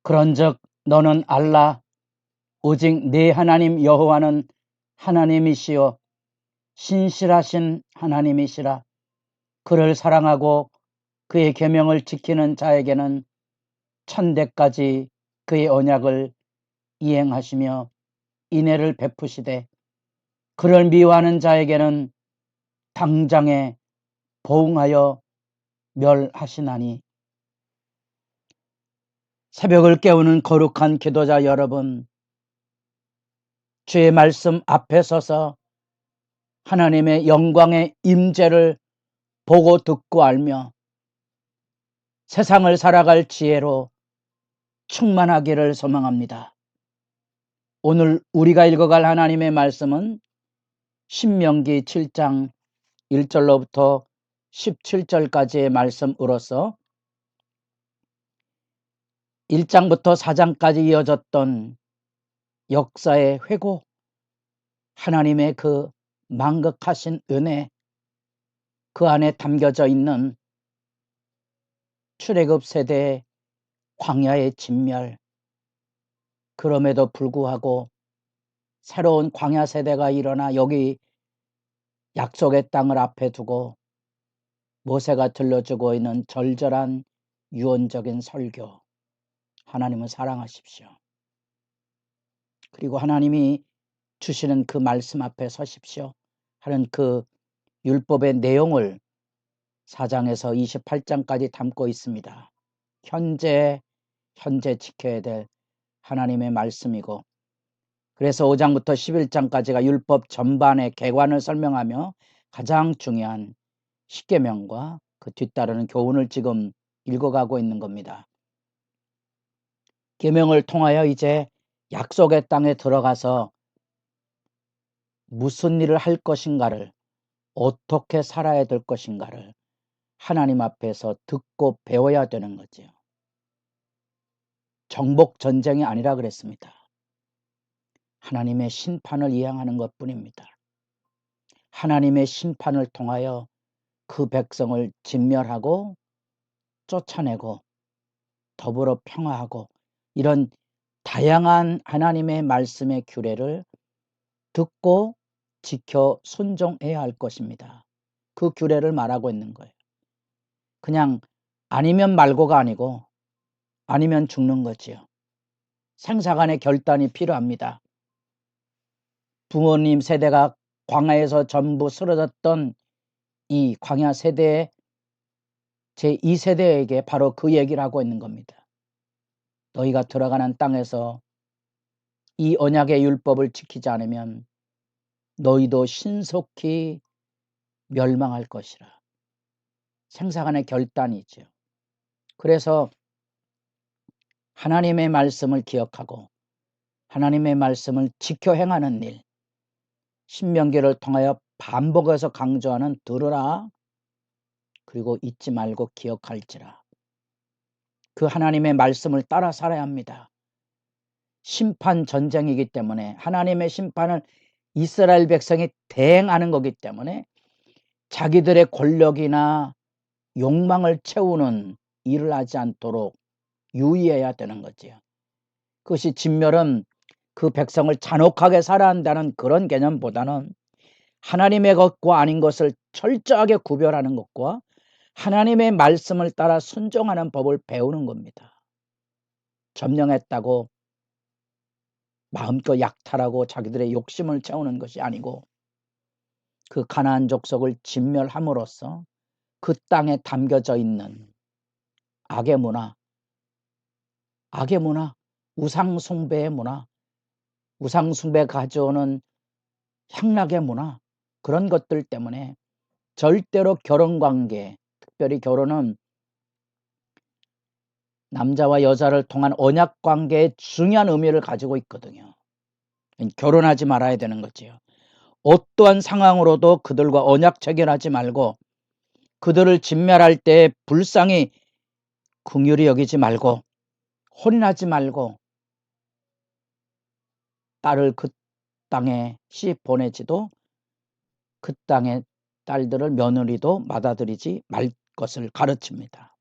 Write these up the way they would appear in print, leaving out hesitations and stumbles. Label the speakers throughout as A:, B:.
A: 그런즉 너는 알라. 오직 네 하나님 여호와는 하나님이시요 신실하신 하나님이시라. 그를 사랑하고 그의 계명을 지키는 자에게는 천대까지 그의 언약을 이행하시며 인애를 베푸시되 그를 미워하는 자에게는 당장에 보응하여 멸하시나니. 새벽을 깨우는 거룩한 기도자 여러분, 주의 말씀 앞에 서서 하나님의 영광의 임재를 보고 듣고 알며 세상을 살아갈 지혜로 충만하기를 소망합니다. 오늘 우리가 읽어갈 하나님의 말씀은 신명기 7장 1절로부터 17절까지의 말씀으로서 1장부터 4장까지 이어졌던 역사의 회고, 하나님의 그 망극하신 은혜, 그 안에 담겨져 있는 출애굽 세대의 광야의 진멸, 그럼에도 불구하고 새로운 광야 세대가 일어나 여기 약속의 땅을 앞에 두고 모세가 들려주고 있는 절절한 유언적인 설교, 하나님을 사랑하십시오. 그리고 하나님이 주시는 그 말씀 앞에 서십시오 하는 그 율법의 내용을 4장에서 28장까지 담고 있습니다. 현재 지켜야 될 하나님의 말씀이고, 그래서 5장부터 11장까지가 율법 전반의 개관을 설명하며 가장 중요한 십계명과 그 뒤따르는 교훈을 지금 읽어가고 있는 겁니다. 계명을 통하여 이제 약속의 땅에 들어가서 무슨 일을 할 것인가를, 어떻게 살아야 될 것인가를 하나님 앞에서 듣고 배워야 되는 거죠. 정복 전쟁이 아니라 그랬습니다. 하나님의 심판을 이행하는 것뿐입니다. 하나님의 심판을 통하여 그 백성을 진멸하고 쫓아내고 더불어 평화하고, 이런 다양한 하나님의 말씀의 규례를 듣고 지켜 순종해야 할 것입니다. 그 규례를 말하고 있는 거예요. 그냥 아니면 말고가 아니고 아니면 죽는 거지요. 생사간의 결단이 필요합니다. 부모님 세대가 광야에서 전부 쓰러졌던 이 광야 세대의 제2세대에게 바로 그 얘기를 하고 있는 겁니다. 너희가 들어가는 땅에서 이 언약의 율법을 지키지 않으면 너희도 신속히 멸망할 것이라. 생사간의 결단이죠. 그래서 하나님의 말씀을 기억하고 하나님의 말씀을 지켜 행하는 일, 신명기를 통하여 반복해서 강조하는 들으라, 그리고 잊지 말고 기억할지라. 그 하나님의 말씀을 따라 살아야 합니다. 심판 전쟁이기 때문에, 하나님의 심판을 이스라엘 백성이 대행하는 거기 때문에 자기들의 권력이나 욕망을 채우는 일을 하지 않도록 유의해야 되는 거지요. 그것이 진멸은 그 백성을 잔혹하게 살아야 한다는 그런 개념보다는 하나님의 것과 아닌 것을 철저하게 구별하는 것과 하나님의 말씀을 따라 순종하는 법을 배우는 겁니다. 점령했다고 마음껏 약탈하고 자기들의 욕심을 채우는 것이 아니고, 그 가나안 족속을 진멸함으로써 그 땅에 담겨져 있는 악의 문화, 우상숭배의 문화, 우상숭배 가져오는 향락의 문화, 그런 것들 때문에 절대로 결혼관계, 특별히 결혼은 남자와 여자를 통한 언약관계에 중요한 의미를 가지고 있거든요. 결혼하지 말아야 되는 거지요. 어떠한 상황으로도 그들과 언약 체결하지 말고, 그들을 진멸할 때 불쌍히 긍휼히 여기지 말고, 혼인하지 말고 딸을 그 땅에 시집 보내지도, 그 땅의 딸들을 며느리도 받아들이지 말 것을 가르칩니다.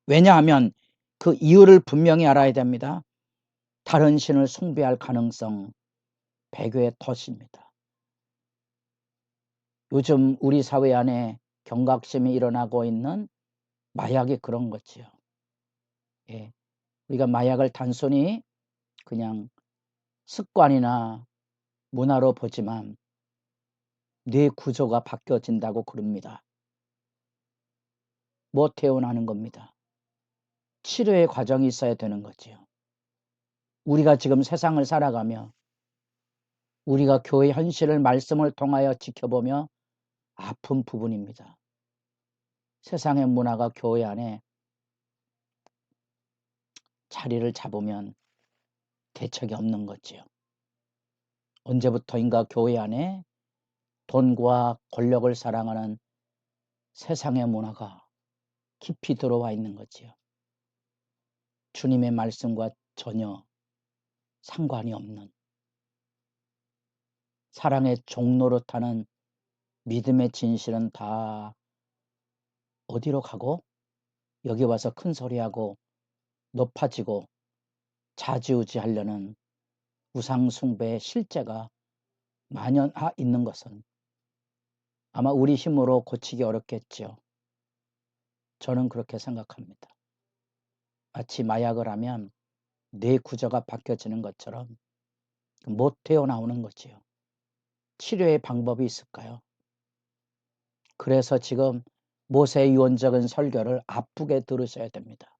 A: 왜냐하면 그 이유를 분명히 알아야 됩니다. 다른 신을 숭배할 가능성 배교의 덫입니다. 요즘 우리 사회 안에 경각심이 일어나고 있는 마약이 그런 거지요. 예. 우리가 마약을 단순히 그냥 습관이나 문화로 보지만 뇌 구조가 바뀌어진다고 그럽니다. 못 태어나는 겁니다. 치료의 과정이 있어야 되는 거지요. 우리가 지금 세상을 살아가며 우리가 교회 현실을 말씀을 통하여 지켜보며 아픈 부분입니다. 세상의 문화가 교회 안에 자리를 잡으면 대책이 없는 거지요. 언제부터인가 교회 안에 돈과 권력을 사랑하는 세상의 문화가 깊이 들어와 있는 거지요. 주님의 말씀과 전혀 상관이 없는 사랑의 종로로 타는 믿음의 진실은 다 어디로 가고 여기 와서 큰 소리하고 높아지고 좌지우지하려는 우상숭배의 실제가 만연하 있는 것은 아마 우리 힘으로 고치기 어렵겠지요. 저는 그렇게 생각합니다. 마치 마약을 하면 뇌 구조가 바뀌어지는 것처럼 못 태어나오는 거지요. 치료의 방법이 있을까요? 그래서 지금 모세 유언적인 설교를 아프게 들으셔야 됩니다.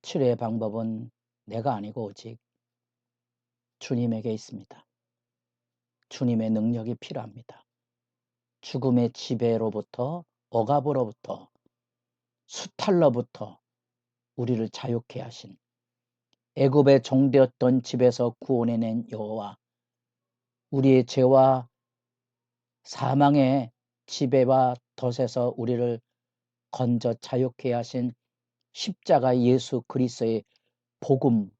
A: 치료의 방법은 내가 아니고 오직 주님에게 있습니다. 주님의 능력이 필요합니다. 죽음의 지배로부터 억압으로부터 수탈로부터 우리를 자유케 하신 애굽의 종되었던 집에서 구원해낸 여호와, 우리의 죄와 사망의 지배와 덫에서 우리를 건져 자유케 하신 십자가 예수 그리스도의 복음,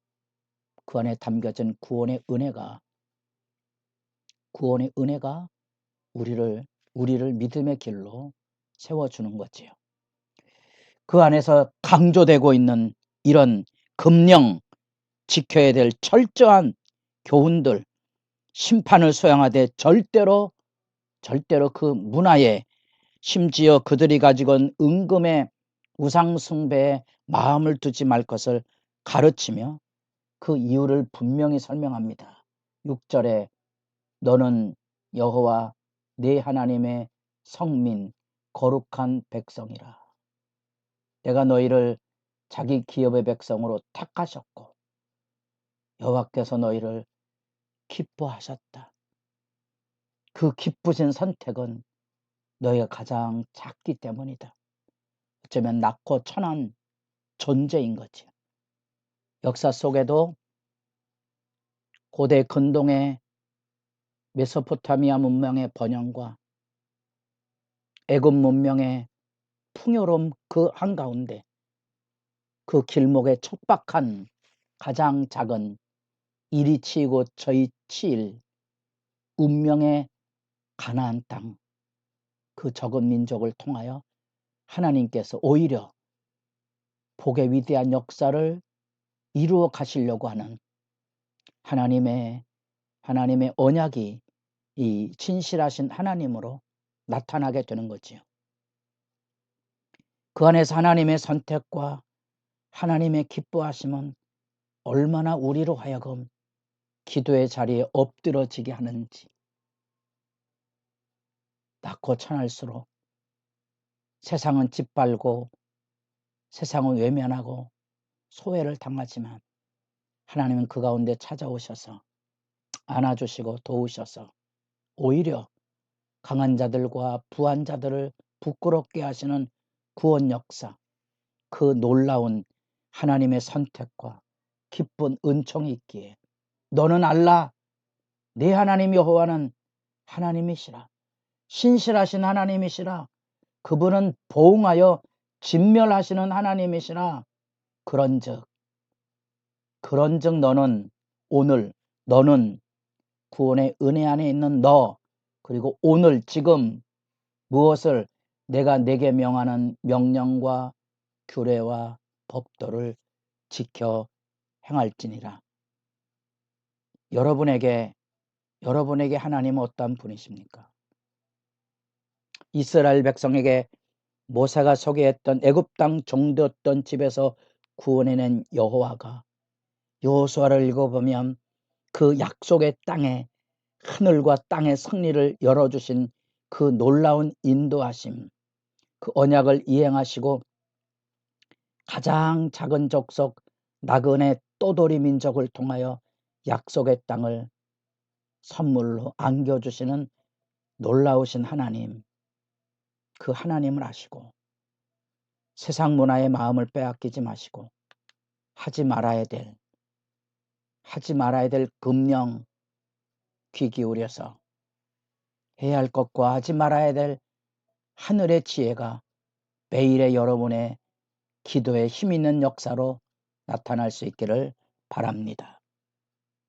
A: 그 안에 담겨진 구원의 은혜가 우리를 믿음의 길로 세워주는 거지요. 그 안에서 강조되고 있는 이런 금령, 지켜야 될 철저한 교훈들, 심판을 소양하되 절대로 그 문화에, 심지어 그들이 가지고 온 은금의 우상숭배에 마음을 두지 말 것을 가르치며 그 이유를 분명히 설명합니다. 6절에 너는 여호와 네 하나님의 성민 거룩한 백성이라. 내가 너희를 자기 기업의 백성으로 택하셨고 여호와께서 너희를 기뻐하셨다. 그 기쁘신 선택은 너희가 가장 작기 때문이다. 어쩌면 낮고 천한 존재인 거지. 역사 속에도 고대 근동의 메소포타미아 문명의 번영과 애굽 문명의 풍요로움 그 한가운데 그 길목에 촉박한 가장 작은 이리 치이고 저리 치일 운명의 가나안 땅, 그 적은 민족을 통하여 하나님께서 오히려 복의 위대한 역사를 이루어 가시려고 하는 하나님의 언약이 이 진실하신 하나님으로 나타나게 되는 거지요. 그 안에서 하나님의 선택과 하나님의 기뻐하심은 얼마나 우리로 하여금 기도의 자리에 엎드러지게 하는지. 낮고 천할수록 세상은 짓밟고 세상은 외면하고 소외를 당하지만 하나님은 그 가운데 찾아오셔서 안아주시고 도우셔서 오히려 강한 자들과 부한 자들을 부끄럽게 하시는 구원 역사, 그 놀라운 하나님의 선택과 기쁜 은총이 있기에 너는 알라, 네 하나님 여호와는 하나님이시라. 신실하신 하나님이시라. 그분은 보응하여 진멸하시는 하나님이시라. 그런즉 너는 구원의 은혜 안에 있는 너, 그리고 오늘 지금 무엇을 내가 내게 명하는 명령과 규례와 법도를 지켜 행할지니라. 여러분에게 하나님은 어떠한 분이십니까? 이스라엘 백성에게 모세가 소개했던 애굽 땅 종되었던 집에서 구원해낸 여호와가 여호수아를 읽어보면 그 약속의 땅에 하늘과 땅의 승리를 열어주신 그 놀라운 인도하심, 그 언약을 이행하시고 가장 작은 족속 나그네 또돌이 민족을 통하여 약속의 땅을 선물로 안겨주시는 놀라우신 하나님, 그 하나님을 아시고 세상 문화의 마음을 빼앗기지 마시고 하지 말아야 될 금령 귀 기울여서 해야 할 것과 하지 말아야 될 하늘의 지혜가 매일의 여러분의 기도에 힘있는 역사로 나타날 수 있기를 바랍니다.